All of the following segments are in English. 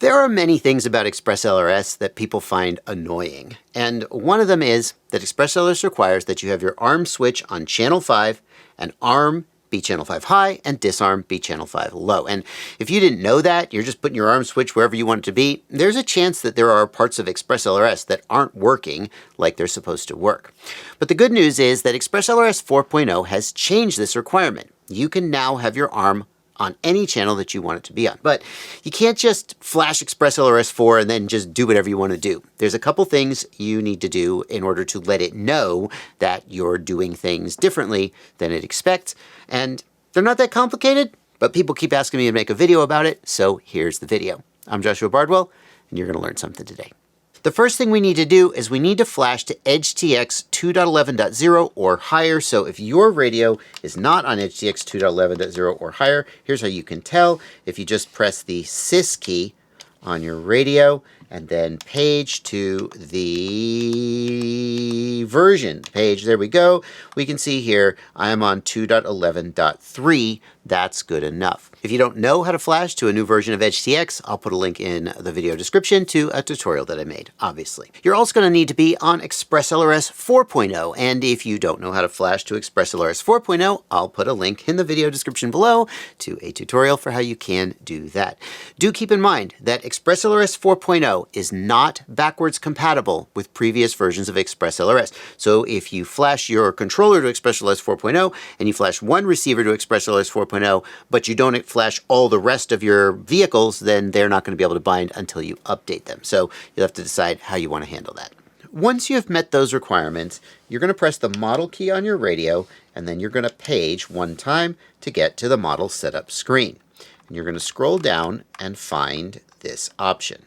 There are many things about ExpressLRS that people find annoying, and one of them is that ExpressLRS requires that you have your ARM switch on channel 5 and ARM be channel 5 high and disarm be channel 5 low. And if you didn't know that, you're just putting your ARM switch wherever you want it to be, there's a chance that there are parts of ExpressLRS that aren't working like they're supposed to work. But the good news is that ExpressLRS 4.0 has changed this requirement. You can now have your ARM on any channel that you want it to be on. But you can't just flash ExpressLRS 4 and then just do whatever you want to do. There's a couple things you need to do in order to let it know that you're doing things differently than it expects. And they're not that complicated, but people keep asking me to make a video about it, so here's the video. I'm Joshua Bardwell, and you're going to learn something today. The first thing we need to do is we need to flash to EdgeTX 2.11.0 or higher. So if your radio is not on EdgeTX 2.11.0 or higher, here's how you can tell. If you just press the sys key on your radio and then page to the version page, there we go. We can see here I am on 2.11.3. That's good enough. If you don't know how to flash to a new version of EdgeTX, I'll put a link in the video description to a tutorial that I made, obviously. You're also going to need to be on ExpressLRS 4.0, and if you don't know how to flash to ExpressLRS 4.0, I'll put a link in the video description below to a tutorial for how you can do that. Do keep in mind that ExpressLRS 4.0 is not backwards compatible with previous versions of ExpressLRS. So if you flash your controller to ExpressLRS 4.0 and you flash one receiver to ExpressLRS 4.0, but you don't flash all the rest of your vehicles, then they're not going to be able to bind until you update them. So you'll have to decide how you want to handle that. Once you have met those requirements, you're going to press the model key on your radio, and then you're going to page one time to get to the model setup screen. And you're going to scroll down and find this option.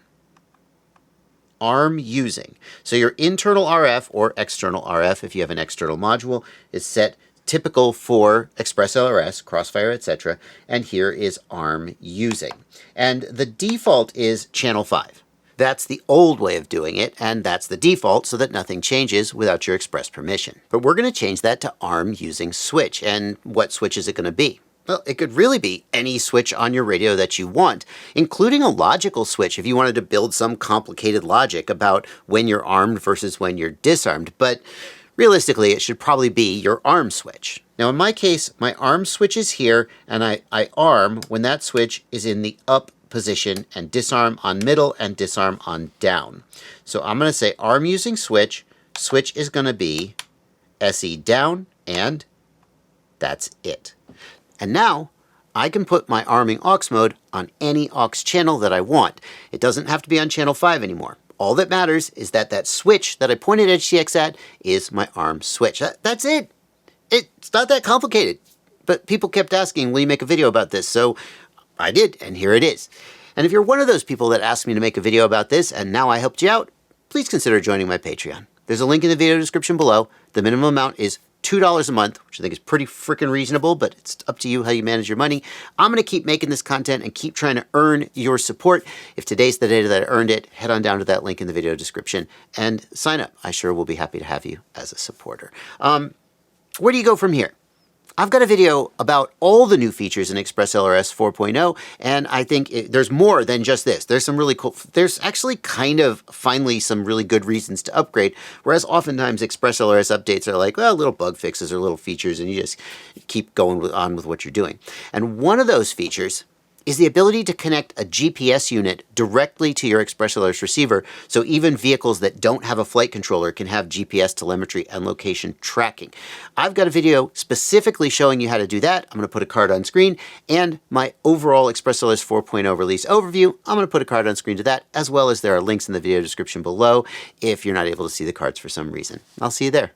ARM using. So your internal RF or external RF, if you have an external module, is set typical for ExpressLRS, Crossfire, etc. And here is ARM using. And the default is channel 5. That's the old way of doing it, and that's the default so that nothing changes without your express permission. But we're going to change that to ARM using switch. And what switch is it going to be? Well, it could really be any switch on your radio that you want, including a logical switch if you wanted to build some complicated logic about when you're armed versus when you're disarmed. But realistically, it should probably be your ARM switch. Now, in my case, my ARM switch is here, and I arm when that switch is in the up position and disarm on middle and disarm on down. So I'm going to say ARM using switch. Switch is going to be SE down, and that's it. And now I can put my arming aux mode on any aux channel that I want. It doesn't have to be on channel 5 anymore. All that matters is that that switch that I pointed EdgeTX at is my ARM switch. That's it. It's not that complicated. But people kept asking, will you make a video about this? So I did, and here it is. And if you're one of those people that asked me to make a video about this, and now I helped you out, please consider joining my Patreon. There's a link in the video description below. The minimum amount is $2 a month, which I think is pretty freaking reasonable, but it's up to you how you manage your money. I'm going to keep making this content and keep trying to earn your support. If today's the day that I earned it, head on down to that link in the video description and sign up. I sure will be happy to have you as a supporter. Where do you go from here? I've got a video about all the new features in ExpressLRS 4.0, and I think there's more than just this. There's some really cool, there's actually kind of finally some really good reasons to upgrade, whereas oftentimes ExpressLRS updates are like, well, little bug fixes or little features, and you just keep going on with what you're doing. And one of those features is the ability to connect a GPS unit directly to your ExpressLRS receiver, so even vehicles that don't have a flight controller can have GPS telemetry and location tracking. I've got a video specifically showing you how to do that. I'm going to put a card on screen, and my overall ExpressLRS 4.0 release overview, I'm going to put a card on screen to that, as well as there are links in the video description below if you're not able to see the cards for some reason. I'll see you there.